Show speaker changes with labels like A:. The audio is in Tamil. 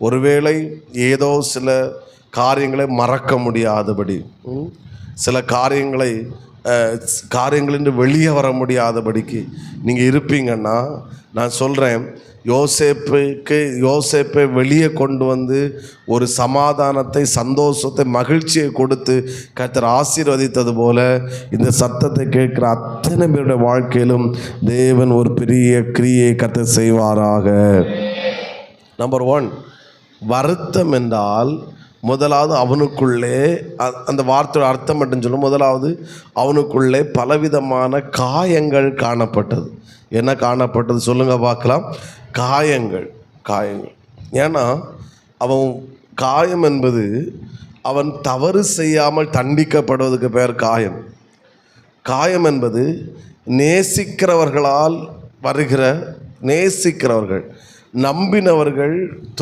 A: ஒருவேளை ஏதோ சில காரியங்களை மறக்க முடியாதபடி, சில காரியங்களின்று வெளியே வர முடியாதபடிக்கு நீங்கள் இருப்பீங்கன்னா, நான் சொல்கிறேன், யோசேப்பை வெளியே கொண்டு வந்து ஒரு சமாதானத்தை, சந்தோஷத்தை, மகிழ்ச்சியை கொடுத்து கர்த்தர் ஆசீர்வதித்தது போல இந்த சத்தத்தை கேட்குற அத்தனை பேருடைய வாழ்க்கையிலும் தேவன் ஒரு பெரிய கிரியை கர்த்தர் செய்வாராக. நம்பர் 1, வருத்தம் என்றால் முதலாவது அவனுக்குள்ளே, அந்த வார்த்தையோட அர்த்தம் மட்டும் சொல்லும், முதலாவது அவனுக்குள்ளே பலவிதமான காயங்கள் காணப்பட்டது. என்ன காணப்பட்டது சொல்லுங்க பார்க்கலாம்? காயங்கள். ஏன்னா அவன் காயம் என்பது அவன் தவறு செய்யாமல் தண்டிக்கப்படுவதற்கு பேர் காயம். காயம் என்பது நேசிக்கிறவர்களால் வருகிற, நேசிக்கிறவர்கள், நம்பினவர்கள்